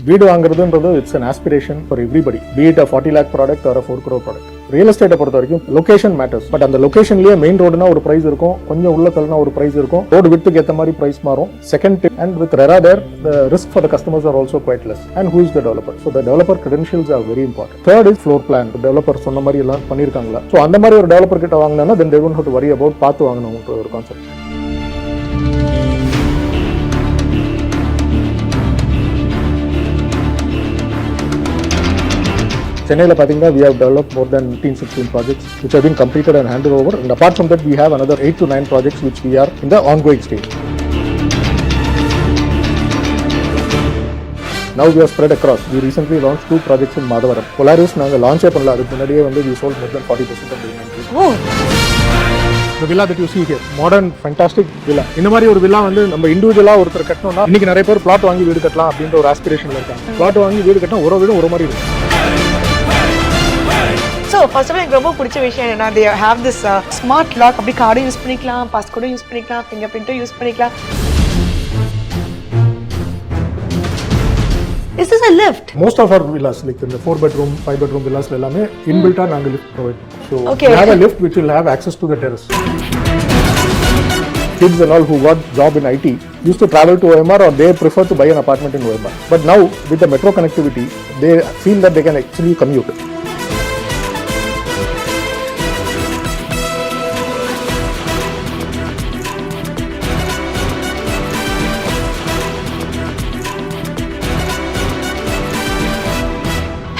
வீடு வாங்குறதுன்றது it's an aspiration for everybody, be it a 40 lakh product or a 4 crore product. Real எஸ்டேட்டை பொறுத்த வரைக்கும் location matters. But அந்த லொகேஷன்லயே main ரோடுனா ஒரு price இருக்கும், கொஞ்சம் உள்ள தள்ளினா ஒரு பிரைஸ் இருக்கும், ரோடு விட்டுக்கு ஏற்ற மாதிரி பிரைஸ் மாறும். Second, and with RERA there the risk for the customers are also quite less. And who is the developer? So the developer credentials are very important. Third is floor plan. Developer சொன்ன மாதிரி எல்லாம் பண்ணிருக்காங்களா, so அந்த மாதிரி ஒரு developer கிட்ட வாங்கினா then they don't have to worry about பார்த்து வாங்கணும் ஒரு கான்செப்ட். சென்னையில் பார்த்தீங்கன்னா we have developed more than 15-16 projects which have been completed and handed over, and apart from that we have another 8 to 9 projects which we are in the ongoing stage. Now we are spread across. We recently launched 2 projects in Madavaram. Polaris நாங்கள் லான்ச்சே பண்ணல, அதுக்கு முன்னாடியே வந்து we sold more than 40% of the inventory. Oh. The villa that you see here, modern fantastic villa. இந்த மாதிரி ஒரு villa வந்து நம்ம இண்டிவிஜுவலா ஒருத்தர் கட்டணும்னா இன்னைக்கு நிறைய பேர் பிளாட் வாங்கி வீடு கட்டலாம் அப்படின்ற ஒரு ஆஸ்பிரேஷன்ல இருக்காங்க. பிளாட் வாங்கி வீடு கட்டினா ஒரு வீடு ஒரு மாதிரி இருக்கும். So first of all, எனக்கு ரொம்ப பிடிச்ச விஷயம் என்னன்னா they have this smart lock. அப்படி கார்டு யூஸ் பண்ணிக்கலாம், பாஸ்கோடும் யூஸ் பண்ணிக்கலாம், ஃபிங்கர் பிரிண்ட்டும் யூஸ் பண்ணிக்கலாம். Is this a lift? Most of our villas, like in the 4 bedroom, 5 bedroom villas, எல்லாமே inbuilt ஆ நாங்க lift provide. So we have a lift which will have access to the terrace. Kids and all who got job in IT used to travel to OMR, or they prefer to buy an apartment in OMR. But now with the metro connectivity, they feel that they can actually commute.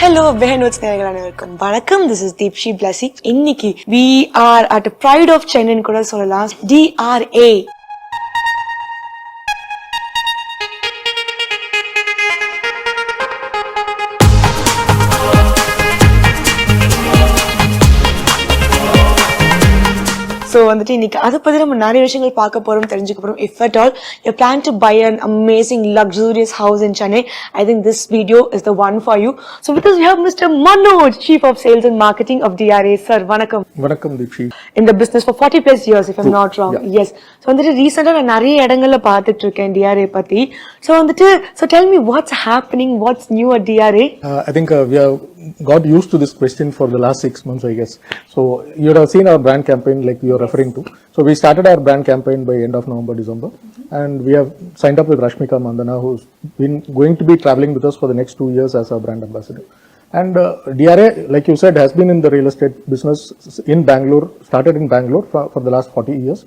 Hello, Behindwoods நேயர்கள் அனைவருக்கும் வணக்கம். This is Deepshi Blessy. இன்னைக்கு we are at a pride of Chennai கூட சொல்லலாம், DRA. So வந்துட்டு இன்னைக்கு அதை பற்றி நம்ம நிறைய விஷயங்கள் பார்க்க போகிறோம், தெரிஞ்சுக்க போகிறோம். If at all you plan to buy an amazing luxurious house in Chennai, I think this video is the one for you. So with us we have Mr. Manoj, Chief of Sales and Marketing of DRA. Sir, vanakkam. Vanakkam Deepshi. In the business for 40 plus years, if I'm not wrong. Yeah. Yes. So வந்துட்டு ரீசெண்டாக நான் நிறைய இடங்கள்ல பார்த்துட்டு இருக்கேன் DRA பற்றி. So வந்துட்டு so tell me what's happening, what's new at DRA? I think we have got used to this question for the last 6 months, I guess. So you would have seen our brand campaign like you are referring to. So we started our brand campaign by end of November, December, and we have signed up with Rashmika Mandana, who's been going to be traveling with us for the next 2 years as our brand ambassador. And DRA, like you said, has been in the real estate business in Bangalore, started in Bangalore for the last 40 years.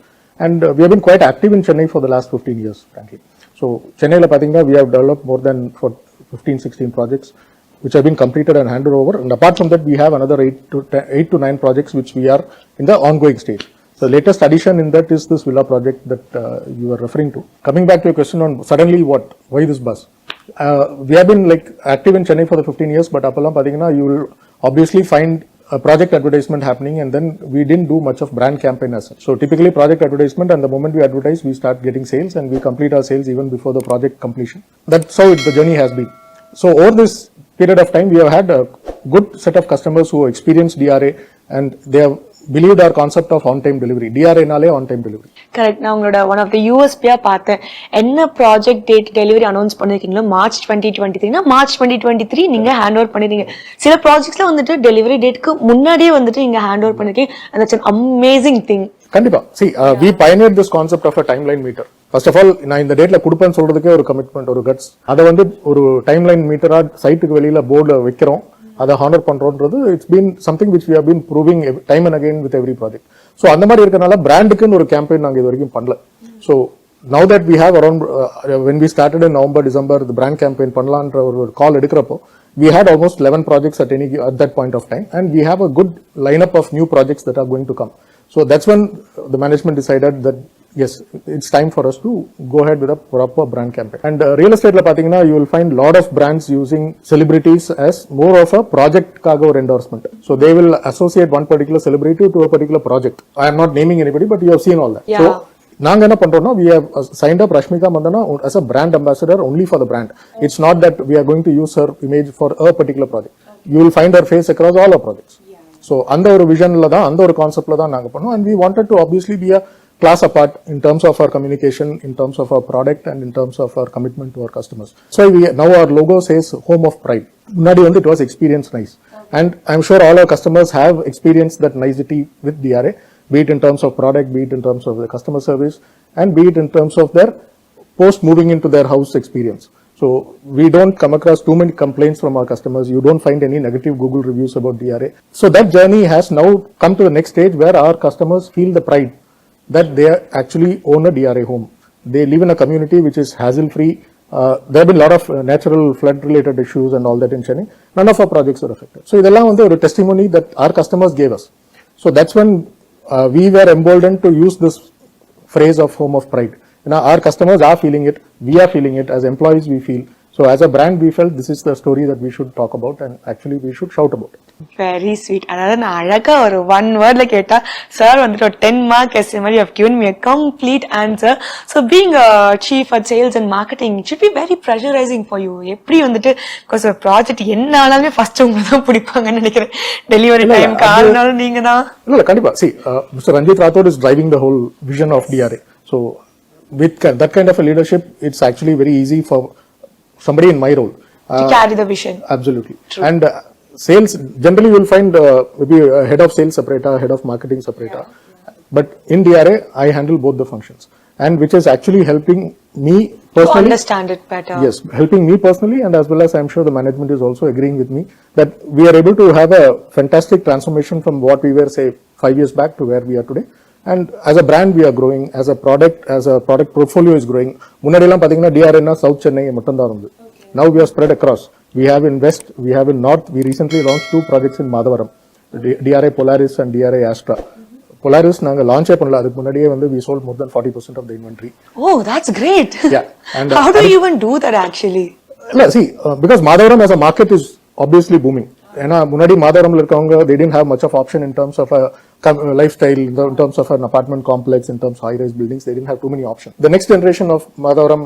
And we have been quite active in Chennai for the last 15 years, frankly. So Chennai la pathina we have developed more than 15-16 projects which have been completed and handed over, and apart from that we have another 8 to 9 projects which we are in the ongoing stage. So the latest addition in that is this villa project that you are referring to. Coming back to your question on suddenly why this buzz? We have been like active in Chennai for the 15 years, but appalam pathina you will obviously find a project advertisement happening, and then we didn't do much of brand campaign as such. So typically project advertisement, and the moment we advertise we start getting sales, and we complete our sales even before the project completion. That's how the journey has been. So over this period of time we have had a good set of customers who experienced DRA, and they have believed our concept of on time delivery. DRA naale on time delivery. Correct. நான் உங்களோட one of the USP பார்த்தேன். என்ன project date delivery announce பண்ணிருக்கீங்களோ March 2023 னா March 2023 நீங்க hand over பண்ணிருக்கீங்க. சில ப்ராஜெக்ட்ஸ்ல வந்துட்டு டெலிவரி டேட்க்கு முன்னாடியே வந்துட்டு நீங்க ஹேண்ட் ஓவர் பண்ணிருக்கீங்க. And that's an amazing thing. கண்டிப்பா. See, we pioneered this concept of a timeline meter. First of all, நான் இந்த டேட்ல கொடுப்பேன்னு சொல்றதுக்கே ஒரு கமிட்மெண்ட், ஒரு கட்ஸ். அதை வந்து ஒரு டைம்லைன் மீட்டரா சைட்டுக்கு வெளியில போர்டுல வைக்கிறோம், அதை ஹானர் பண்றோம்ன்றது it's been something which we have been proving time and again with every project. So அந்த மாதிரி இருக்கனால பிராண்டுக்குன்னு ஒரு கேம்பெயின் நாங்கள் இது வரைக்கும் பண்ணல. So now that we have around when we started in November December இந்த பிராண்ட் கேம்பெயின் பண்ணலான்ற ஒரு call எடுக்கிறப்போ we had almost 11 projects at that point of time, and we have a good lineup of new projects that are going to come. So that's when the management decided that yes, it's time for us to go ahead with a proper brand campaign. And real estate la pathina you will find lot of brands using celebrities as more of a project kaga or endorsement. So they will associate one particular celebrity to a particular project. I am not naming anybody, but you have seen all that. Yeah. So நாங்க என்ன பண்றோம்னா we have signed up Rashmika Mandana as a brand ambassador only for the brand. It's not that we are going to use her image for a particular project. You will find her face across all our projects. So அந்த ஒரு விஷன்ல தான், அந்த ஒரு கான்செப்ட்ல தான் நாங்க பண்ணோம். And we wanted to obviously be a class apart in terms of our communication, in terms of our product, and in terms of our commitment to our customers. So now our logo says home of pride. Munadi vandu it was experience nice. And I'm sure all our customers have experienced that nicety with DRA, be it in terms of product, be it in terms of the customer service, and be it in terms of their post moving into their house experience. So we don't come across too many complaints from our customers. You don't find any negative Google reviews about DRA. So that journey has now come to the next stage where our customers feel the pride that they actually own a DRA home. They live in a community which is hassle-free. There have been a lot of natural flood-related issues and all that in Chennai. None of our projects are affected. So idella vandu a testimony that our customers gave us. So that's when we were emboldened to use this phrase of home of pride. Our customers are feeling it, we are feeling it, as employees we feel. So as a brand we felt this is the story that we should talk about and actually we should shout about it. Very sweet. அதாவது நான் அழகா ஒரு 1 wordல கேட்டா sir வந்துட்டு ஒரு 10 mark essay மாதிரி you have given me a complete answer. So being a chief at sales and marketing it should be very pressurizing for you. எப்படி வந்துட்டு because ஒரு ப்ராஜெக்ட் என்ன ஆனாலுமே ஃபர்ஸ்ட் உங்களுக்கு தான் பிடிப்பாங்கன்னு நினைக்கிறேன். டெலிவரி டைம் காரணம் நீங்க தான். இல்ல கண்டிப்பா. See, Mr. Ranjit Rathod is driving the whole vision of DRA. So with that kind of a leadership, it's actually very easy for somebody in my role to carry the vision. Absolutely. True. And sales, generally you will find maybe a head of sales separator, head of marketing separator. But in DRA, I handle both the functions, and which is actually helping me personally. To understand it better. Yes, helping me personally, and as well as I'm sure the management is also agreeing with me that we are able to have a fantastic transformation from what we were, say, 5 years back to where we are today. And as a brand, we are growing. As a product portfolio is growing. Munadilam pathina DRA na South Chennai mattum dhaan irundhu. Now we are spread across. We have in West, we have in North. We recently launched 2 projects in Madavaram, DRA Polaris and DRA Astra. Polaris naanga launch panala adukku munadiye vandu we sold more than 40% of the inventory. Oh, that's great. Yeah. And how do you even do that actually? See, because Madavaram as a market is obviously booming. ஏன்னா முன்னாடி மாதவரம்ல இருக்கவங்க they didn't have much of option in terms of a lifestyle, in terms of an apartment complex, in terms of high-rise buildings. They didn't have too many options. The next generation of Madavaram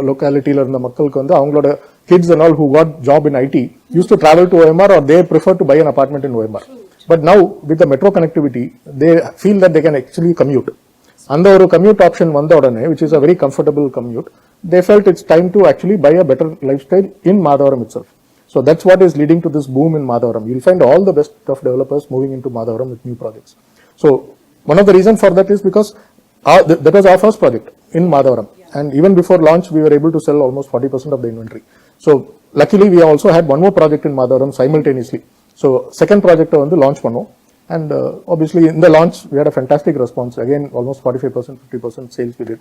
locality la irundha makkalukku vandu avangaloda kids and all who got job in IT used to travel to OMR or they prefer to buy an apartment in OMR. But now with the metro connectivity, they feel that they can actually commute. And the commute option vanda odane, which is a very comfortable commute, they felt it's time to actually buy a better lifestyle in Madavaram itself. So that's what is leading to this boom in Madavaram. You'll find all the best of developers moving into Madavaram with new projects. So one of the reasons for that is because that was our first project in Madavaram. And even before launch, we were able to sell almost 40% of the inventory. So luckily, we also had one more project in Madavaram simultaneously. So second project on the launch panno. And obviously in the launch, we had a fantastic response. Again, almost 45%, 50% sales we did.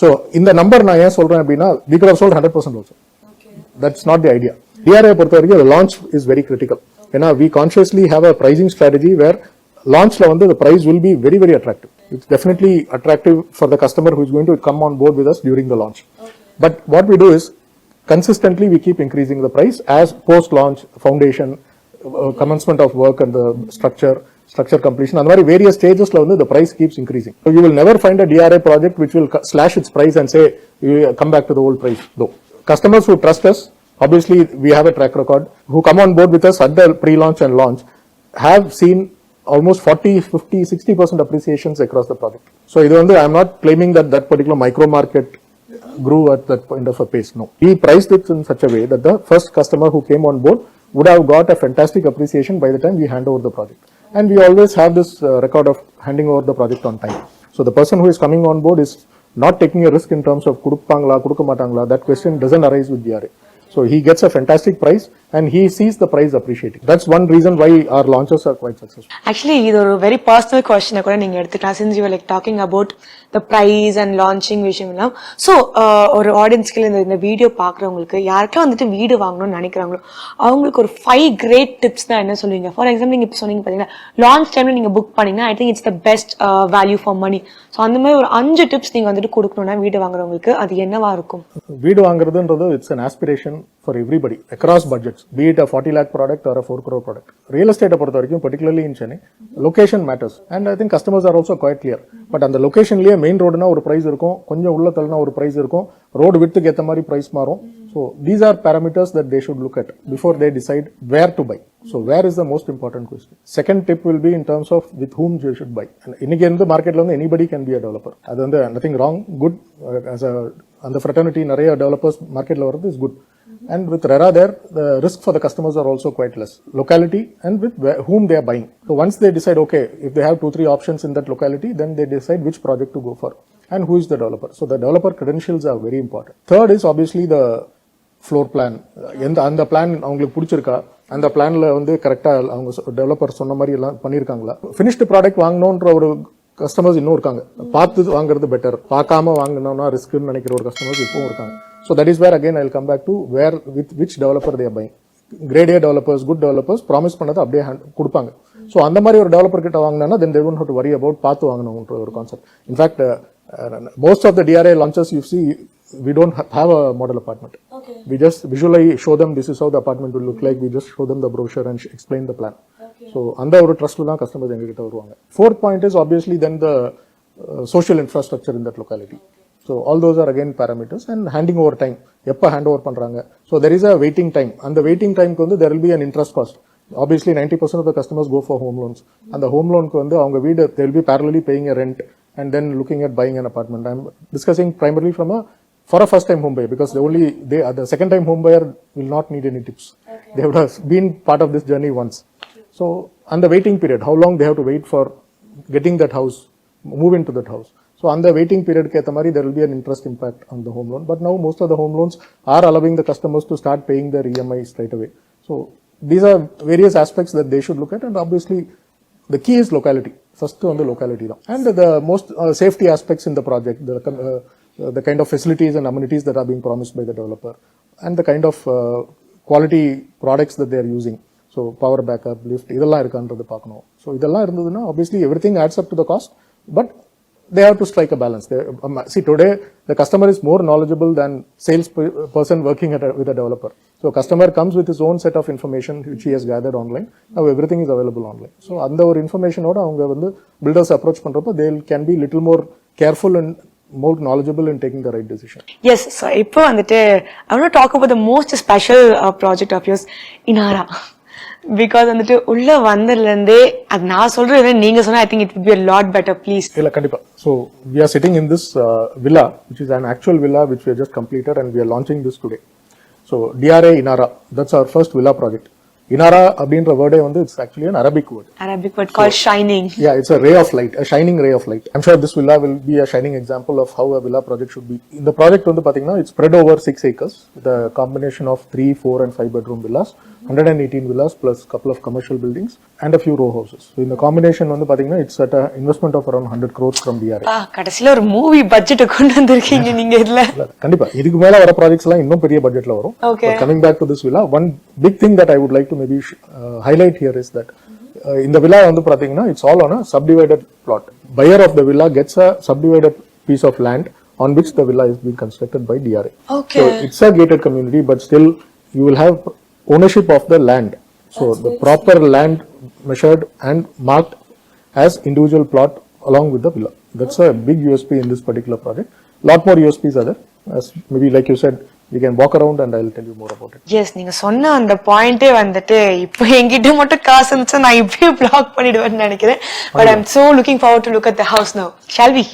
So in the number na yes solren appadina, we could have sold 100% also. Okay. That's not the idea. DRA பொறுத்தவரைக்கும் the launch is very critical. ஏன்னா we consciously have a pricing strategy where launchல வந்து the price will be very, very attractive. It's definitely attractive for the customer who is going to come on board with us during the launch. Okay. But what we do is consistently we keep increasing the price as post-launch foundation, commencement of work and the structure completion. And various stages the price keeps increasing. So you will never find a DRA project which will slash its price and say, you come back to the old price. Though customers who trust us, obviously we have a track record, who come on board with us at the pre-launch and launch, have seen almost 40, 50, 60% appreciations across the project. So I'm not claiming that that particular micro market grew at that point of a pace. No. We priced it in such a way that the first customer who came on board would have got a fantastic appreciation by the time we hand over the project. And we always have this record of handing over the project on time. So the person who is coming on board is not taking a risk in terms of kudupangla, kudukamatangla. That question doesn't arise with DRA. So he gets a fantastic price and he sees the price appreciating. That's one reason why our launches are quite successful. Actually, this is a very personal question since you were like talking about the price and launching விஷயம். So, ஒரு ஆடியன்ஸ்க்கு இந்த video பார்க்குறவங்களுக்கு யாருக்கெல்லாம் வந்துட்டு வீடு வாங்கணும்னு நினைக்கிறாங்களோ அவங்களுக்கு ஒரு 5 great tips தான் என்ன சொல்லுவீங்க? ஃபார் எக்ஸாம்பிள் நீங்க இப்போ சொன்னீங்க பார்த்தீங்கன்னா லான்ச் டைம்ல நீங்க புக் பண்ணீங்கன்னா I think it's the best value for money. So அந்த மாதிரி ஒரு 5 டிப்ஸ் நீங்க வந்துட்டு கொடுக்கணும்னா வீடு வாங்குறவங்களுக்கு அது என்னவா இருக்கும்? வீடு வாங்குறதுன்றது it's an aspiration for everybody across budgets, be it a 40 lakh product or a 4 crore product. Real estate பொறுத்த வரைக்கும் particularly in Chennai, location matters and I think customers are also quite clear. But அந்த லொகேஷன்லயே main ரோடுனா ஒரு price இருக்கும், கொஞ்சம் உள்ள தள்ளினா ஒரு price இருக்கும், road விட்த்துக்கு ஏற்ற மாதிரி பிரைஸ் மாறும். So these are parameters that they should look at before they decide where to buy. So where is the most important question? Second tip will be in terms of with whom they should buy. இன்னைக்கு இந்த மார்க்கெட்ல வந்து anybody can be a developer. அது வந்து nothing wrong, good as a அந்த fraternity நிறைய developers மார்க்கெட்ல வரது is good. And with RERA there, the risk for the customers are also quite less. Locality and with whom they are buying. So once they decide, okay, if they have 2-3 options in that locality, then they decide which project to go for and who is the developer. So the developer credentials are very important. Third is obviously the floor plan. அந்த plan அவங்களுக்கு பிடிச்சிருக்கா, அந்த பிளான்ல வந்து கரெக்டா அவங்க developer சொன்ன மாதிரி எல்லாம் பண்ணிருக்காங்களா. ஃபினிஷ்டு ப்ராடக்ட் வாங்கணும்ன்ற ஒரு கஸ்டமர்ஸ் இன்னும் இருக்காங்க. பார்த்து வாங்குறது பெட்டர், பார்க்காம வாங்கினோம்னா ரிஸ்க்னு நினைக்கிற ஒரு கஸ்டமர்ஸ் இப்பவும் இருக்காங்க. So that is where again I will come back to where with which developer they are buying. Grade A developers, good developers promise பண்ணது அப்படியே கொடுப்பாங்க. So அந்த மாதிரி ஒரு டெவலப்பர் கிட்ட வாங்கினா then they don't have to worry about பார்த்து வாங்கணும்ன்ற ஒரு concept. In fact, most of the DRA launches you see, we don't have a model apartment. Okay. We just visually show them this is how the apartment will look like. We just show them the brochure and explain the plan. Okay. So அந்த ஒரு ட்ரஸ்ட்ல தான் customers எங்க கிட்ட வருவாங்க. Fourth point is obviously then the social infrastructure in that locality. So all those are again parameters and handing over time. எப்ப hand over பண்றாங்க. So there is a waiting time. And the waiting time க்கு வந்து there will be an interest cost. Obviously 90% of the customers go for home loans. And the home loan க்கு வந்து அவங்க வீடு they will be parallelly paying a rent and then looking at buying an apartment. I am discussing primarily for a first time home buyer because the second time home buyer will not need any tips. Okay. They would have been part of this journey once. So and the waiting period, how long they have to wait for getting that house, move into that house. So on the waiting period ke tamari there will be an interest impact on the home loan. But now most of the home loans are allowing the customers to start paying their EMI straight away. So these are various aspects that they should look at, and obviously the key is locality. First on the locality now. And the most safety aspects in the project, the kind of facilities and amenities that are being promised by the developer, and the kind of quality products that they are using. So power backup, lift, idella irukandradhu paakano. So idella irundaduna obviously everything adds up to the cost, but they have to strike a balance. See, today the customer is more knowledgeable than sales person working with a developer. So customer comes with his own set of information which he has gathered online. Now everything is available online. So அந்த ஒரு information ஓட அவங்க வந்து builders approach பண்றப்ப they can be little more careful and more knowledgeable in taking the right decision. Yes, so இப்போ வந்துட்டு I want to talk about the most special project of yours, Inara. Because வந்துட்டு உள்ள வந்ததுல இருந்தே அது நான் சொல்றது நீங்க சொன்னா I think it would be a lot better, please. இல்ல கண்டிப்பா. So we are sitting in this villa which is an actual villa which we have just completed and we are launching this today. So DRA Inara, that's our first villa project. Inara அப்படின்ற வேர்டே வந்து it's actually an Arabic word. Arabic word called shining. Yeah, it's a ray of light, a shining ray of light. I'm sure this villa will be a shining example of how a villa project should be. In the project வந்து பாத்தீங்கன்னா it's spread over 6 acres with a combination of 3, 4 and 5 bedroom villas, 118 villas plus couple of commercial buildings and a few row houses. So in the combination வந்து பாத்தீங்கன்னா it's at a investment of around 100 crores from DRA. கடைசில ஒரு movie budget கொண்டு வந்திருக்கீங்க நீங்க இதுல. கண்டிப்பா இதுக்கு மேல வர ப்ராஜெக்ட்ஸ் எல்லாம் இன்னும் பெரிய பட்ஜெட்ல வரும். But coming back to this villa, one big thing that I would like to maybe highlight here is that in the villa வந்து பாத்தீங்கன்னா it's all on a subdivided plot. Buyer of the villa gets a subdivided piece of land on which the villa is being constructed by DRA. Okay. So it's a gated community, but still you will have ownership of the land. So the proper land measured and marked as individual plot along with the villa. That's a big USP in this particular project. Lot more USPs are there. As maybe like you said, we can walk around and I'll tell you more about it. Yes, நீங்க சொன்ன அந்த பாயிண்டே வந்துட்டு இப்போ என்கிட்ட மட்டும் காசு இருந்துச்சு நான் இப்பவே பிளாக் பண்ணிடுவேன்னு நினைக்கிறேன். But I'm so looking forward to look at the house now. Shall we?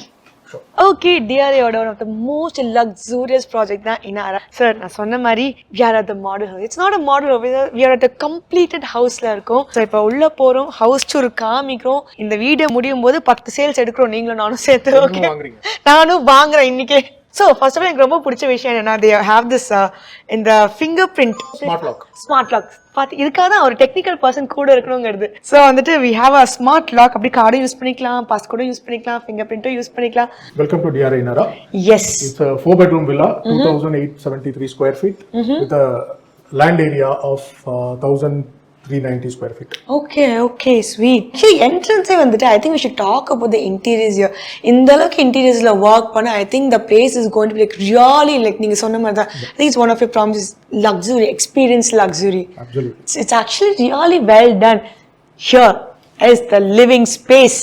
Sure. Okay, DRA order one of the most luxurious project தான் Inara. Sir, நான் சொன்ன மாதிரி we are at the model house. It's not a model house, we are at the completed houseல இருக்கோம். So இப்போ உள்ள போறோம், house tour காமிக்கிறோம். இந்த வீடியோ முடியும் போது 10 சேல்ஸ் எடுக்கிறோம் நீங்களும் நானும் சேர்த்து. ஓகே. நானும் வாங்குறேன் இன்னைக்கு. So first of all எனக்கு ரொம்ப பிடிச்ச விஷயம் என்னன்னா they have this in the fingerprint smart lock பாத்தி இதுக்காக தான் ஒரு டெக்னிக்கல் பர்சன் கூட இருக்கணும்ங்கிறது. ஸோ வந்துட்டு we have a smart lock, அப்படி கார்டும் யூஸ் பண்ணிக்கலாம், பாஸ்கோடும் யூஸ் பண்ணிக்கலாம், ஃபிங்கர் பிரிண்ட்டும் யூஸ் பண்ணிக்கலாம். Welcome to DRA Inara. Yes. It's a 4-bedroom villa, 2,873 square feet with a land area of 1,000 390 square feet. Okay, sweet. Actually, entrance வந்துட்டு I think we should talk about the interiors here. இந்த அளவுக்கு interiors-ல work பண்ண I think the place is going to be like really like நீங்க சொன்ன மாதிரி தான். I think it's one of your promises, luxury, experience luxury. Absolutely. It's actually really well done. Here is the living space.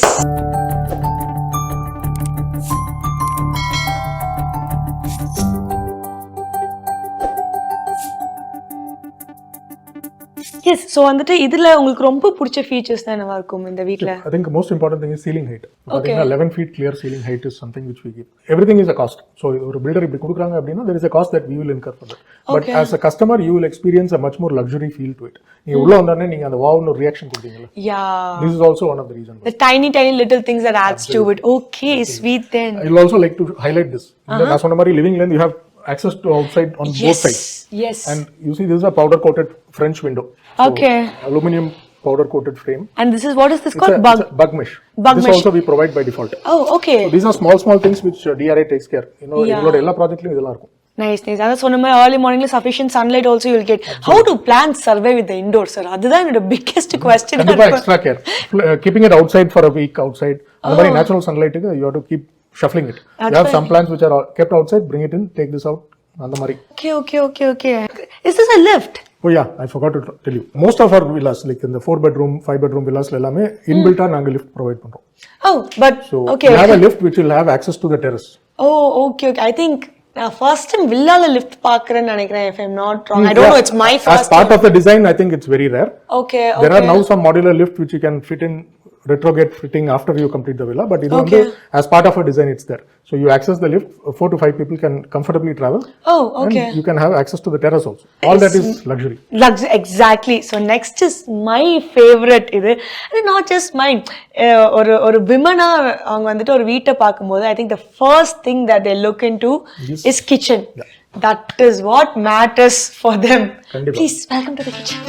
Yes, so வந்துட்டு இதுல உங்களுக்கு ரொம்ப பிடிச்ச features தான் என்னவா இருக்கும் இந்த வீட்ல? I think the most important thing is ceiling height. Okay. 11 feet clear ceiling height is something which we give. Everything is a cost. So ஒரு builder இப்படி கொடுக்குறாங்க அப்படின்னா there is a cost that we will incur for that. But as a customer you will experience a much more luxury feel to it. நீங்க உள்ள வந்தோடனே நீங்க அந்த வாவ்னு ஒரு reaction கொடுப்பீங்கல்ல. Yeah. This is also one of the reasons. The tiny little things that adds to it. Okay, sweet then. I will also like to highlight this. நான் சொன்ன மாதிரி living land you have access to outside on both sides. Yes. And you see this is a powder coated French window. So okay. Aluminum powder coated frame. And this is what is this called? Bug mesh. This also we provide by default. Oh, okay. So these are small things which DRA takes care. You know, எங்களோட எல்லா ப்ராஜெக்ட்லயும் இதெல்லாம் இருக்கும். Nice. அதான் சொன்ன மாதிரி early morningல sufficient sunlight also you will get. How do plants survive with the indoors, sir? அதுதான் என்னோட biggest question. கண்டிப்பா extra care. Keeping it outside for a week outside. அந்த மாதிரி natural sunlight you have to keep shuffling it. You have some plants which are kept outside, bring it in, take this out. அந்த மாதிரி. Okay. Is this a lift? Oh yeah, I forgot to tell you. Most of our villas, like in the 4-bedroom, 5-bedroom villas, எல்லாமே inbuilt நாங்க lift provide பண்றோம். Oh, but so okay. We have a lift which will have access to the terrace. Oh, okay. I think first time villaல lift பார்க்கறேன்னு நினைக்கிறேன் if I'm not wrong. I don't know, it's my first as part of the design I think it's very rare. Okay. There are now some modular lift which you can fit in retrograde fitting after you complete the villa, but as part of a design it's there. So you access the lift, 4 to 5 people can comfortably travel. Oh, okay. And you can have access to the terrace also. All that is luxury. Exactly. So next is my favorite இது. And not just mine. ஒரு women அவங்க வந்துட்டு ஒரு வீட்டை பார்க்கும்போது I think the first thing that they look into is kitchen. Yeah. That is what matters for them. Kandipa. Please welcome to the kitchen.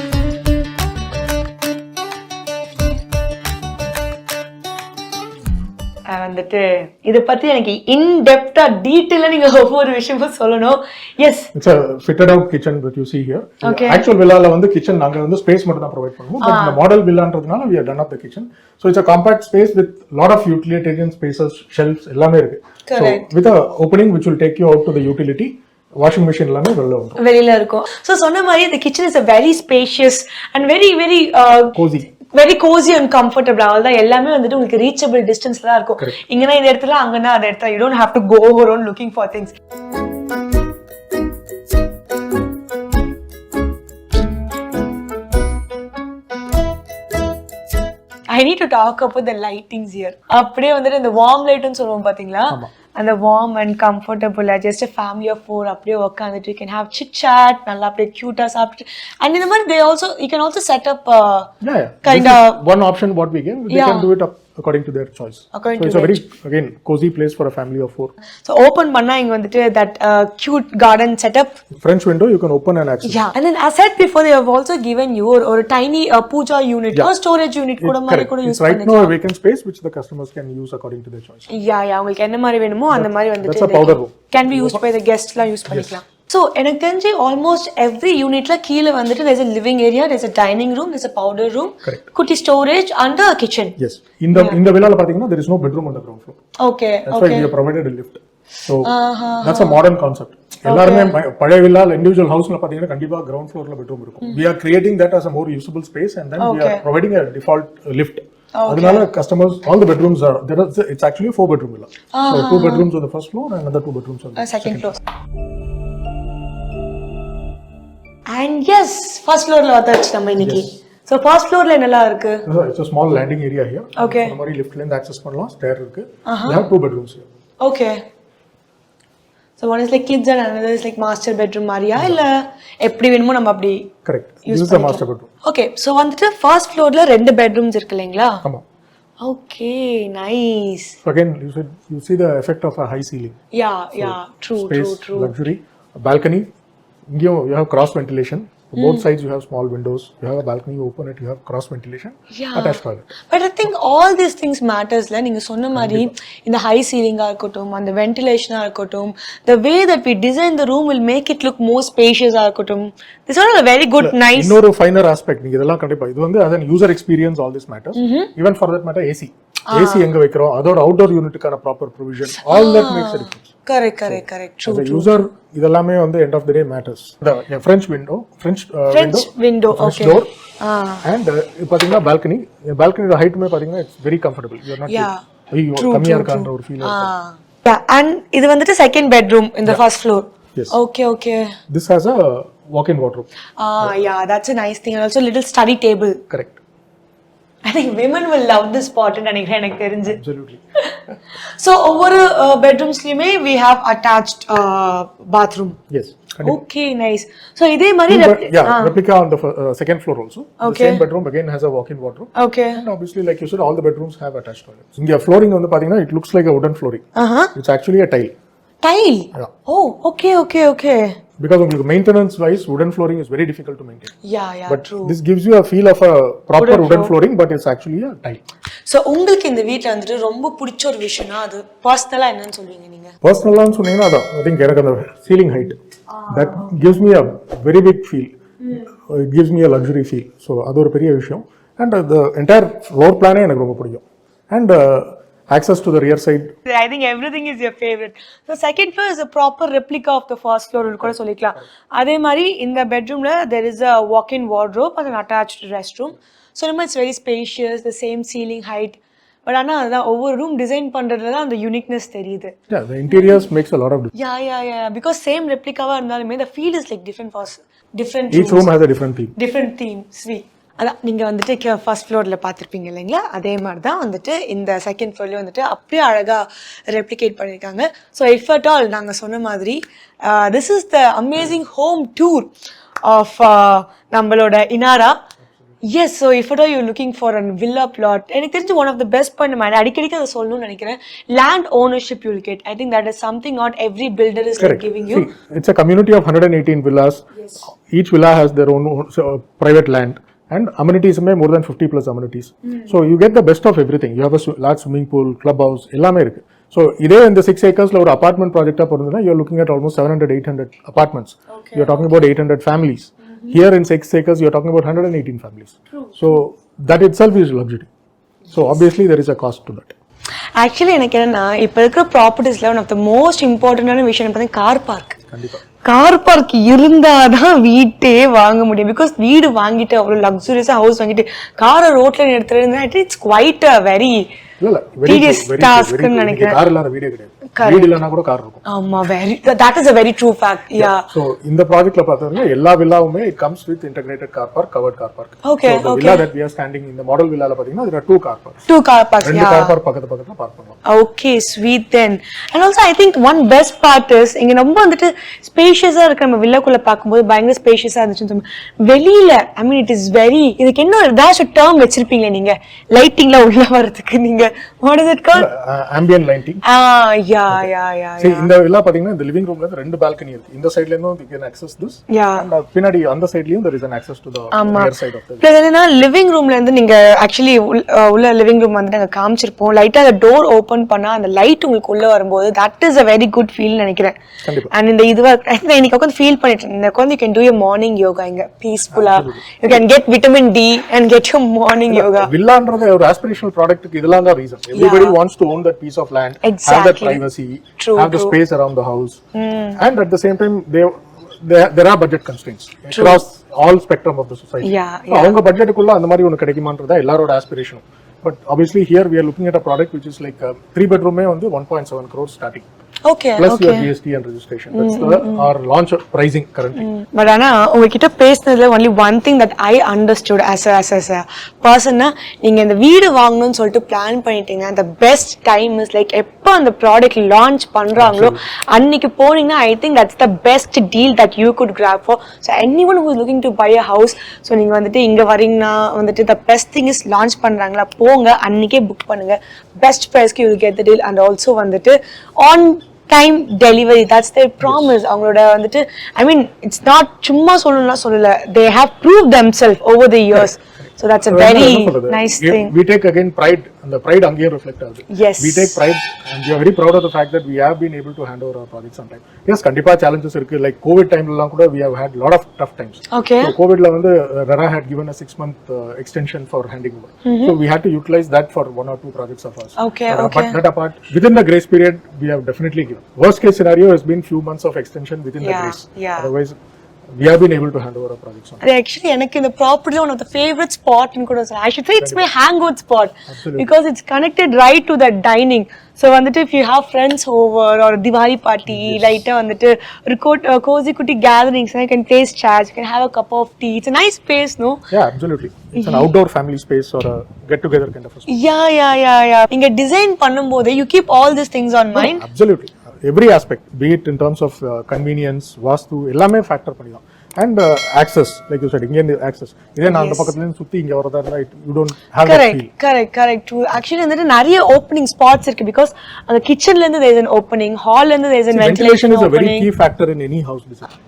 வந்துட்டு இத பத்தி எனக்கு இன் டெப்தா டீடைலா நீங்க ஒவ்வொரு விஷயமும் சொல்லணும். Yes, it's a fitted out kitchen that you see here. Actual villaல வந்து kitchen நாங்க வந்து ஸ்பேஸ் மட்டும் தான் ப்ரொவைட் பண்ணுவோம். But the model villaன்றதுனால we have done up the kitchen. So it's a compact space with lot of utilitarian spaces, shelves எல்லாமே இருக்கு. So with a opening which will take you out to the utility. Washing machine எல்லாமே வெளியில இருக்கும். So சொன்ன மாதிரி the kitchen is a very spacious and very cozy and comfortable. அவ்வளவுதான், எல்லாமே வந்துட்டு உங்களுக்கு reachable distance தான் இருக்கும். இங்கனா இந்த இடத்துல அங்கனா அந்த இடத்துல you don't have to go around looking for things. I need to talk about the lightings here. அப்படியே வந்துட்டு இந்த warm light ன்னு சொல்லுவோம் பாத்தீங்களா, அந்த warm and comfortable, just a family of 4 அப்படியே உட்கார்ந்துட்டு you can have chit chat, நல்லா அப்படியே cute-ஆ சாப்பிட்டு. And இந்த மாதிரி you can also set up kind of one option what we give. They can do it up according to their choice. So it's a very again cozy place for a family of 4. So open பண்ணா இங்க வந்துட்டு that cute garden setup, French window you can open and access. Yeah, and then as said before, they have also given you or tiny puja unit or storage unit கூட மாதிரி கூட use பண்ணிக்கலாம். Right now a vacant space which the customers can use according to their choice. Yeah, உங்களுக்கு என்ன மாதிரி வேணுமோ அந்த மாதிரி வந்துட்டு that's a powder room. Can be used by the guests la use பண்ணிக்கலாம். So எனக்கு தெரிஞ்சு almost every unitல கீழ வந்துட்டு there's a living area, there's a dining room, there's a powder room, kutti storage and a kitchen. Yes, இந்த villaல பாத்தீங்கன்னா there is no bedroom on the ground floor. Okay. That's why we have provided a lift. So that's a modern concept. எல்லாருமே பழைய வில்லால individual ஹவுஸ்ல பாத்தீங்கன்னா கண்டிப்பா ground ஃப்ளோர்ல bedroom இருக்கும். We are creating that as a more usable space and then we are providing a default lift. அதனால customers all the bedrooms are there. It's actually a 4-bedroom villa. So 2 bedrooms on the first floor and another 2 bedrooms on the second floor. And yes, first floor la வந்தாச்சு நம்ம இன்னைக்கு. So first floor la என்னலாம் இருக்கு? It's a small landing area here. Okay. இந்த மாதிரி liftல இருந்து access பண்ணலாம். Stair இருக்கு. We have 2 bedrooms here. Okay. So one is like kids and another is like master bedroom மாதிரியா இல்ல எப்படி வேணுமோ நம்ம அப்படி? Correct. This is the master bedroom. Okay, so வந்துட்டு first floorல 2 bedrooms இருக்கு இல்லீங்களா? ஆமா. Okay, nice. So again you see the effect of a high ceiling. Yeah, true. Luxury, a balcony. You have cross ventilation. Both sides you have small windows, you have a balcony, you open it, you have cross ventilation, attached toilet. But I think all these things matters la நீங்க சொன்ன மாதிரி இந்த high சீலிங்கா இருக்கட்டும் அந்த வென்டிலேஷனா இருக்கட்டும் the way that we design the room will make it look more spacious ஆ இருக்கட்டும் this is all a very good nice இன்னொரு finer aspect நீங்க இதெல்லாம் கண்டிப்பா இது வந்து as an user experience all this matters even for that matter AC எங்க வைக்கிறோம் அதோட outdoor unitக்கான proper provision all that makes a difference. correct true. As a user இதெல்லாமே வந்து end of the day matters. The French window okay door and பாத்தீங்கன்னா balcony height மே பாத்தீங்கன்னா it's very comfortable. You are not கம்மியா இருக்கான்ற ஒரு feel and இது வந்துட்டு second bedroom in the first floor. Yes. Okay. This has a walk-in wardrobe. Yeah, that's a nice thing and also little study table. Correct. I think women will love this spot and எனக்கு தெரிஞ்சு. Absolutely. So over bedroomsலயுமே we have attached bathroom. Yes. Okay, nice. So இதே மாதிரி replica on the second floor also. The same bedroom again has a walk-in wardrobe. Okay. And obviously like you said all the bedrooms have attached toilets. இங்க flooring வந்து பாத்தீங்கன்னா it looks like a wooden flooring. It's actually a tile. Yeah. Oh, okay. Because உங்களுக்கு maintenance wise wooden flooring is very difficult to maintain. Yeah, but true. This gives you a feel of a proper wooden flooring but it's actually a tile. So உங்களுக்கு இந்த வீட்ல வந்துட்டு ரொம்ப பிடிச்ச ஒரு விஷயம்னா அது பர்சனலா என்னன்னு சொல்வீங்க நீங்க? பர்சனலா சொன்னீங்கன்னா அதான் I think எனக்கு அந்த ceiling height that gives me a very big feel. It gives me a luxury feel. So அது ஒரு பெரிய விஷயம் and the entire floor plan எனக்கு ரொம்ப பிடிக்கும் and access to the rear side. I think everything is your favorite. So second floor is a proper replica of the first floor கூட சொல்லிக்கலாம். அதே மாதிரி இந்த bedroomல there is a walk-in wardrobe and an attached restroom. So it's very spacious, the same ceiling height. But ஆனா அதான் ஒவ்வொரு room design பண்றதுல தான் அந்த யூனிக்னஸ் தெரியுது. Yeah, the interiors makes a lot of difference. Yeah. Because same replica-வா இருந்தாலுமே the feel is like different for different Each room has a different theme. Different theme. Sweet. அதான் நீங்கள் வந்துட்டு ஃபர்ஸ்ட் ஃப்ளோரில் பார்த்துருப்பீங்க இல்லைங்களா அதே மாதிரி தான் வந்துட்டு இந்த செகண்ட் ஃப்ளோர்லேயும் வந்துட்டு அப்படியே அழகாக ரெப்ளிகேட் பண்ணியிருக்காங்க. ஸோ இஃப் அட் ஆல் நாங்கள் சொன்ன மாதிரி this is the amazing home tour of நம்மளோட Inara. Yes so if at all you looking for an villa plot எனக்கு தெரிஞ்சு one of the best point நம்ம அடிக்கடிக்கு அதை சொல்லணும்னு நினைக்கிறேன் land ownership you will get. I think that is something not every builder is giving you. இட்ஸ் a community of 118 villas. Each villa has their own private land. And amenities may more than 50 plus amenities. So you get the best of everything. You have a large swimming pool, clubhouse, ellame irukku. So இதே இந்த 6 acres la ஒரு apartment project porundha you are looking at almost 700-800 apartments. Okay. You are talking about 800 families. Here in 6 acres you are talking about 118 families. True. So that itself is luxury. So obviously there is a cost to that. Actually எனக்கு என்னன்னா இப்ப இருக்கிற ப்ராப்பர்ட்டிஸ்ல one of the most இம்பார்ட்டன்டான விஷயம் பார்த்தீங்கன்னா car park. கண்டிப்பா car park இருந்தாதான் வீட்டே வாங்க முடியும். பிகாஸ் வீடு வாங்கிட்டு அவ்வளவு லக்ஸூரியஸா ஹவுஸ் வாங்கிட்டு காரை ரோட்ல நிறுத்துறதுன்னா it's quite a very tedious task ன்னு நினைக்கிறேன். கார் இல்லாத வீடே கிடையாது. வீடு இல்லனா கூட கார் இருக்கும். ஆமா very that is a very true fact. Yeah. So இந்த ப்ராஜெக்ட்ல பார்த்தோம்னா எல்லா வில்லாவுமே it comes with integrated car park, covered car park. Okay. So the villa that we are standing in the model villaல பாத்தீங்கன்னா there are 2 car parks. 2 car parks. ரெண்டு car park பக்கத்துல park பண்ணலாம். Okay, sweet then. And also I think one best part is இங்க ரொம்ப வந்துட்டு ஸ்பேஷியஸா இருக்கு. நம்ம வில்லாக்குள்ள பாக்கும்போது பயங்கர ஸ்பேஷியஸா இருந்துச்சு. வெளியில I mean it is very இதுக்கு என்ன ஏதாச்சும் ஒரு டர்ம் வச்சிருப்பீங்க நீங்க லைட்டிங்ல உள்ள வரதுக்கு நீங்க what is it called? Ambient lighting. Yeah. See இந்த villa பாத்தீங்கன்னா இந்த living roomல ரெண்டு balcony இருக்கு. இந்த சைடுல இருந்தும் you can access this. Yeah. And பின்னாடி அந்த சைடுலயும் there is an access to the rear side of the villa. என்னன்னா லிவிங் ரூம்ல இருந்து நீங்க actually உள்ள லிவிங் ரூம் வந்து நாங்க காமிச்சிருப்போம். லைட்டா அந்த டோர் ஓபன் பண்ணா அந்த லைட் உங்களுக்கு உள்ள வரும்போது that is a very good feel நினைக்கிறேன். And இந்த இதுவா இன்னைக்கு உட்கார்ந்து ஃபீல் பண்ணிட்டு இந்த உட்கார்ந்து you can do your morning yoga இங்க பீஸ்ஃபுல்லா. You can get vitamin D and get your morning yoga. வில்லான்றது ஒரு aspirational product க்கு இதெல்லாம் தான் reason. Everybody wants to own that piece of land, have that privacy, have the space around the house, and at the same time there are budget constraints across all spectrum of the society. அவங்க பட்ஜெட்டுக்குள்ள அந்த மாதிரி ஒன்னு கிடைக்குமான்றதா எல்லாரோட aspiration. But obviously here we are looking at a product which is like 3 bedroom வந்து 1.7 crores starting. Okay. Plus your GST and registration. That's our launch pricing currently. But ஆனா உங்ககிட்ட பேசினதுல only one thing that I understood as a person நீங்க இந்த வீடு வாங்கணும்னு சொல்லிட்டு plan பண்ணிட்டீங்க. the best time is like எப்ப அந்த ப்ராடக்ட் லான்ச் பண்றாங்களோ அன்னைக்கு போனீங்கன்னா I think that's the best deal that you could grab for. So anyone who is looking to buy a house, so நீங்க வந்துட்டு இங்க வரீங்கன்னா வந்துட்டு the best thing is launch பண்றாங்களா போங்க அன்னைக்கே புக் பண்ணுங்க. best price க்கு you will get the deal and also வந்துட்டு on time delivery. That's their promise. அவங்களோட வந்துட்டு I mean it's not சும்மா சொல்லல. They have proved themselves over the years. So that's a very nice thing. We take again pride, and the pride அங்கேயே reflect ஆகுது. Yes. We take pride and we are very proud of the fact that we have been able to hand over our projects on time. Yes, கண்டிப்பா challenges இருக்கு. Like COVID timeலாம் கூட we have had lot of tough times. Okay. So COVIDல வந்து RERA had given a 6-month extension for handing over. So we had to utilize that for 1 or 2 projects of ours. Okay, But that apart, within the grace period, we have definitely given. Worst case scenario has been few months of extension within the grace. Otherwise, we have been able to hand over our projects on time. Actually, எனக்கு இந்த property one of the favorite spot in கூட சொல்லலாம். I should say it's my hangout spot. Absolutely. Because it's connected right to that dining. So வந்துட்டு if you have friends over or Diwali party, லைட்டா வந்துட்டு ஒரு cozy குட்டி gatherings, you can place chairs, you can have a cup of tea. It's a nice space, no? Yeah, absolutely. It's an outdoor family space or a get together kind of a space. Yeah. நீங்க design பண்ணும்போது you keep all these things on mind. Absolutely. Every aspect, be it in terms of convenience, vastu, எல்லாமே factor பண்ணிடலாம். And access, like you said, இங்க access. இதே நான் அந்த பக்கத்துல இருந்து சுத்தி இங்க வரதா இருந்தா you don't have that feel. Correct. True. Actually வந்துட்டு நிறைய opening spots இருக்கு because அந்த kitchenல இருந்து there is an opening, hall இருந்து there is an ventilation is a very opening. key factor in any house design.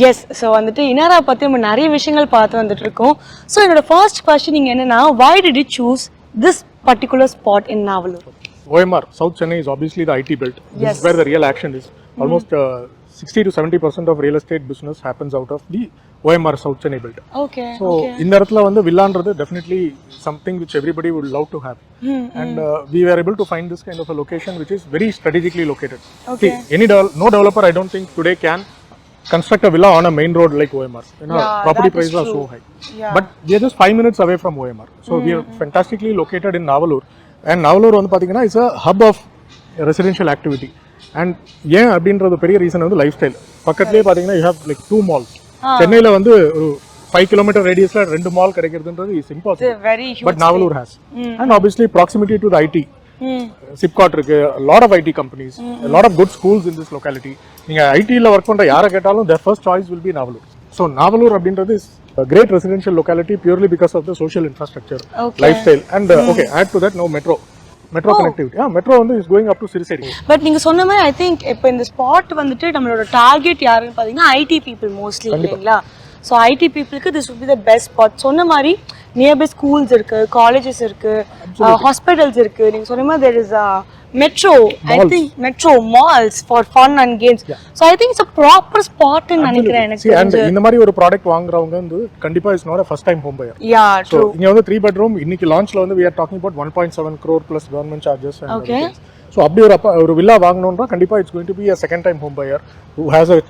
Yes, so வந்துட்டு இனாரா பத்தி நம்ம நிறைய விஷயங்கள் பார்த்து வந்துட்டு இருக்கோம். So என்னோட first question இங்க என்னன்னா, why did you choose this particular spot in Navalur? OMR, South Chennai is obviously the IT belt. This is where the real action is. Almost 60 to 70% of real estate business happens out of the OMR South Chennai belt. Okay. So இந்த இடத்துல வந்து வில்லான்றது definitely something which everybody would love to have. And we were able to find this kind of a location which is very strategically located. Okay. See, no developer I don't think today can construct a villa on a main road like OMR. You know, property prices are so high. Yeah. But we are just 5 minutes away from OMR. So we are fantastically located in Navalur. And Navalur வந்து பாத்தீங்கன்னா it's a hub of residential activity. And ஏன் அப்படின்றது பெரிய reason வந்து life style. பக்கத்துலேயே பாத்தீங்கன்னா you have like 2 malls. சென்னையில வந்து ஒரு 5 kilometer radiusல 2 mall கிடைக்கிறதுன்றது is impossible. Very huge. But Navalur has. And obviously proximity to the IT. Sipcot இருக்கு, a lot of IT companies, a lot of good schools in this locality. நீங்க ஐடில work பண்ற யாரை கேட்டாலும் their first choice will be Navalur. So Navalur அப்படின்றது is a great residential locality purely because of the social infrastructure, lifestyle, and add to that now metro connectivity. Metro வந்து is going up to Siriseri. But நீங்க சொன்ன மாதிரி I think இப்போ இந்த spot வந்துட்டு நம்மளோட target யாருன்னு பாத்தீங்கன்னா IT people mostly இல்லைங்களா? So IT people-க்கு this would be the best spot. சொன்ன மாதிரி நியர்பை ஸ்கூல்ஸ் இருக்கு, காலேஜஸ் இருக்கு, ஹாஸ்பிட்டல்ஸ் இருக்கு. நீங்க சொன்ன மாதிரி there is a metro, I think metro malls for fun and games. So I think it's a proper spot ன்னு நினைக்கிறேன் எனக்கு. And இந்த மாதிரி ஒரு ப்ராடக்ட் வாங்குறவங்க வந்து கண்டிப்பா is not a first time home buyer. Yeah, true. So இங்க வந்து 3 bedroom இன்னைக்கு லான்ச்ல வந்து we are talking about 1.7 crore plus government charges and everything. So அப்படி ஒரு வில்லா வாங்கணும்னா கண்டிப்பா it's going to be a second time home buyer who has a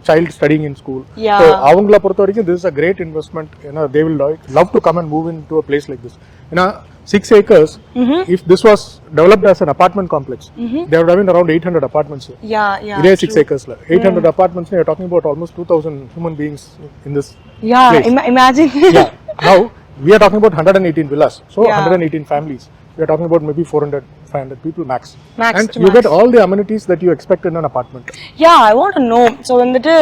child studying in school. So அவங்கள பொறுத்த வரைக்கும் this is a great investment. You know, they will love to come and move into a place like this. You know, 6 acres, if this was developed as an apartment complex, they would have been around 800 apartments here. Yeah. It is 6 acres. 800 apartments, you're talking about almost 2,000 human beings in this place. Imagine. Now, we are talking about 118 villas. So, 118 families. We are talking about maybe 400, 500 people max. And you get all the amenities that you expect in an apartment. Yeah, I want to know. So வந்துட்டு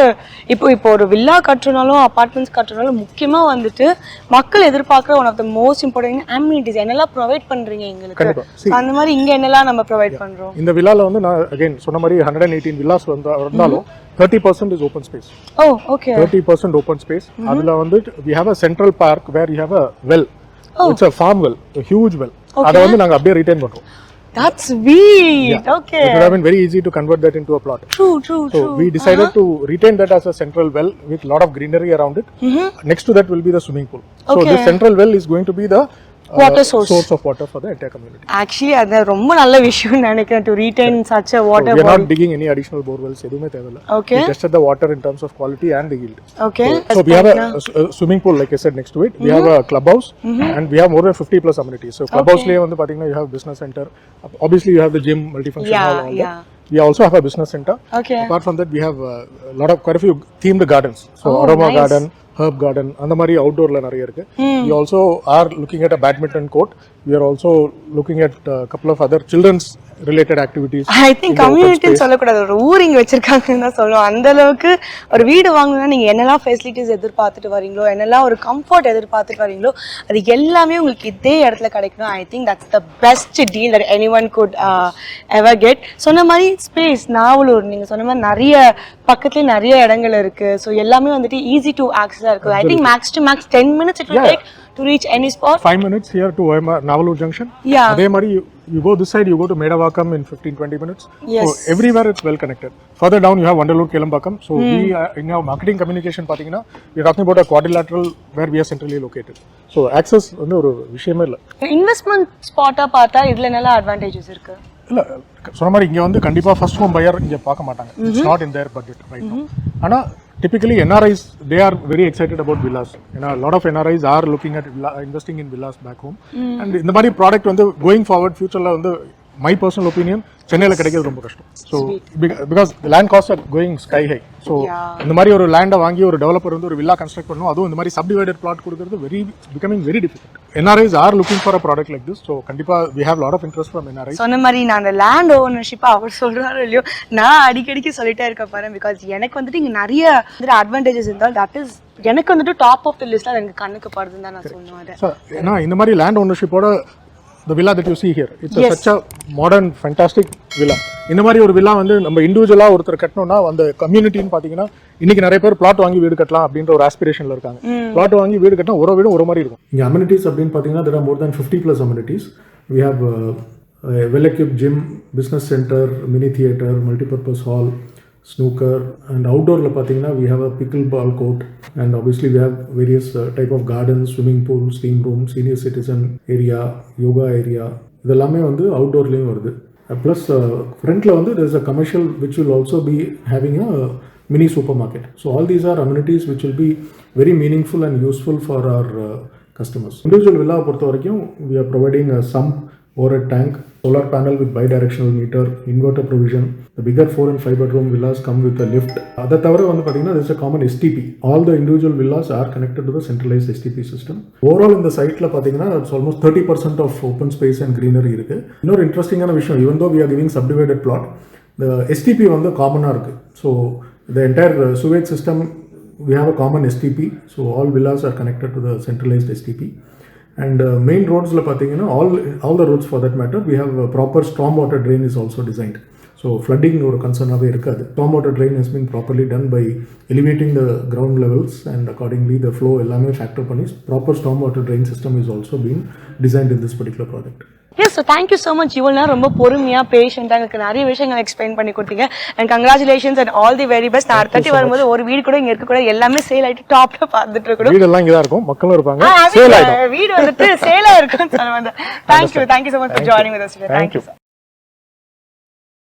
இப்போ ஒரு villa கட்டறனாலும் apartments கட்டறனாலும் முக்கியமா வந்துட்டு மக்கள் எதிர்பார்க்குற one of the most important amenities என்னெல்லாம் provide பண்றீங்க எங்களுக்கு? அந்த மாதிரி இங்க என்னெல்லாம் நம்ம ப்ரொவைட் பண்றோம்? இந்த வில்லால வந்து நான் again சொன்ன மாதிரி 118 villas வந்தாலும் 30% is open space. Oh, okay. 30% open space. அதுல வந்து we have a central park where you have a well. It's a farm well, a huge well. அத வந்து நாங்க அப்படியே ரிட்டைன் பண்றோம். That's sweet. Okay. It would have been very easy to convert that into a plot. True. So we decided to retain that as a central well with lot of greenery around it. Next to that will be the swimming pool. So this central well is going to be the water source of water for the entire community. Actually அது ரொம்ப நல்ல விஷயம் நினைக்கிறேன் to retain such a water body. We are not digging any additional bore wells எதுமே தேவையில்லை. We tested the water in terms of quality and the yield. So we have a swimming pool like I said next to it. We have a clubhouse and we have more than 50 plus amenities. So clubhouse லயே வந்து பாத்தீங்கன்னா you have business center. Obviously you have the gym, multifunction hall, all that. We also have a business center. Apart from that we have quite a few themed gardens. So aroma garden, herb garden அந்த மாதிரி அவுட்டோர்ல நிறைய இருக்கு. We also are looking at a badminton court. We are also looking at a couple of other children's related activities. I think community சொல்லக்கூடாது, ஒரு ஊர் இங்க வச்சிருக்காங்கன்னு தான் சொல்லுவோம். அந்த அளவுக்கு ஒரு வீடு வாங்கணும்னா நீங்க என்னெல்லாம் ஃபெசிலிட்டிஸ் எதிர்பார்த்துட்டு வரீங்களோ, என்னெல்லாம் ஒரு கம்ஃபர்ட் எதிர்பார்த்துட்டு வரீங்களோ, அது எல்லாமே உங்களுக்கு இதே இடத்துல கிடைக்கணும். I think that's the best deal that anyone could ever get. சொன்ன மாதிரி ஸ்பேஸ் நாவலூர் நீங்க சொன்ன மாதிரி நிறைய பக்கத்துல நிறைய இடங்கள் இருக்கு. ஸோ எல்லாமே வந்துட்டு ஈஸி டு ஆக்சஸா இருக்கு. I think max to max 10 minutes it will take to reach any spot. 5 minutes here to Navalur junction. Yeah. அதே மாதிரி you go this side, you go to Medavakkam in 15-20 minutes. Yes. So everywhere it's well connected. Further down you have Vandalur Kelambakam. So we in our marketing communication பாத்தீங்கன்னா we are talking about a quadrilateral where we are centrally located. So access வந்து ஒரு விஷயமே இல்ல. Investment ஸ்பாட்டா பார்த்தா இதுல என்னெல்லாம் advantages இருக்கு? இல்ல சொன்ன மாதிரி இங்க வந்து கண்டிப்பா ஃபர்ஸ்ட் ஹோம் பையர் இங்க பார்க்க மாட்டாங்க. It's not in their budget right now. ஆனா typically NRIs, they are very excited about villas. You know, a lot of NRIs are looking at investing in villas back home. And இந்த மாதிரி product வந்து going forward ஃபியூச்சர்ல வந்து my personal opinion சென்னையில் கிடைக்கிறது ரொம்ப கஷ்டம். So because land cost are going sky high. So இந்த மாதிரி ஒரு லேண்டை வாங்கி ஒரு டெவலப்பர் வந்து ஒரு வில்லா கன்ஸ்ட்ரக்ட் பண்ணணும், அதுவும் இந்த மாதிரி சப்டிவைடட் பிளாட் கொடுக்குறது becoming very difficult. NRIs are looking for a product like this. So கண்டிப்பாக we have lot of interest from NRIs. சொன்ன மாதிரி நான் அந்த லேண்ட் ஓனர்ஷிப் அவர் சொல்றாரோ இல்லையோ, நான் அடிக்கடிக்கு சொல்லிட்டே இருக்க பாரு. பிகாஸ் எனக்கு வந்துட்டு இங்க நிறைய அட்வான்டேஜஸ் இருந்தால் தட் இஸ் எனக்கு வந்துட்டு டாப் ஆஃப் த லிஸ்ட்ல எனக்கு கண்ணுக்கு படுதுன்னு தான் நான் சொல்லுவேன். ஏன்னா இந்த மாதிரி land ஓனர்ஷிப்போட the villa that you see here, it's such a modern fantastic villa. இந்த மாதிரி ஒரு வில்லா வந்து நம்ம இண்டிவிஜுவலா ஒருத்தர் கட்டணும்னா அந்த கம்யூனிட்டின்னு பாத்தீங்கன்னா இன்னைக்கு நிறைய பேர் பிளாட் வாங்கி வீடு கட்டலாம் அப்படின்ற ஒரு ஆஸ்பிரேஷன்ல இருக்காங்க. பிளாட் வாங்கி வீடு கட்டினா ஒரு வீடு ஒரு மாதிரி இருக்கும். இங்க amenities அப்படின்னு பாத்தீங்கன்னா there are more than 50+ amenities. We have a well-equipped gym, business center, mini theater, multi-purpose hall, snooker, and outdoor la pathina we have a pickleball court, and obviously we have various type of gardens, swimming pool, steam room, senior citizen area, yoga area, idellame vandu outdoor leyum varudhu. Plus front la vandu there is a commercial which will also be having a mini supermarket. So all these are amenities which will be very meaningful and useful for our customers. Individual villa portha varaikkum we are providing a sump or a tank, solar panel with bi-directional meter, inverter provision. The bigger 4 and 5 bedroom villas come with a lift. Adha thavara vandu pathina there is a common STP. All the individual villas are connected to the centralized STP system. Overall in the site la pathina it's almost 30% of open space and greenery irukku. இன்னொரு இன்ட்ரெஸ்டிங்கான விஷயம், even though we are giving subdivided plot, the STP வந்து காமனா இருக்கு. So the entire sewage system we have a common STP. So all villas are connected to the centralized STP. And main roads la pathina all the roads for that matter we have a proper storm water drain is also designed. So flooding or concern ave irukadu. Storm water drain has been properly done by elevating the ground levels, and accordingly the flow ellame factor panni proper storm water drain system is also being designed in this particular project. Yes, so thank you so much. இவ்வளவு நேரம் ரொம்ப பொறுமையா பேஷண்டா எனக்கு நிறைய விஷயங்கள் explain பண்ணி கொடுத்தீங்க. and congratulations and all the very best. நான் அடுத்து வரும்போது ஒரு வீடு கூட இங்க இருக்க கூட எல்லாமே சேல் ஆயிட்டு டாப்ல பார்த்துட்டு இருக்கணும். வீடு எல்லாம் இங்க தான் இருக்கும், மக்களும் இருப்பாங்க, சேல் ஆயிடும். வீடு வந்துட்டு சேலா இருக்கும்னு சொல்ல வந்தேன். thank you so much for joining with us today. Thank you sir.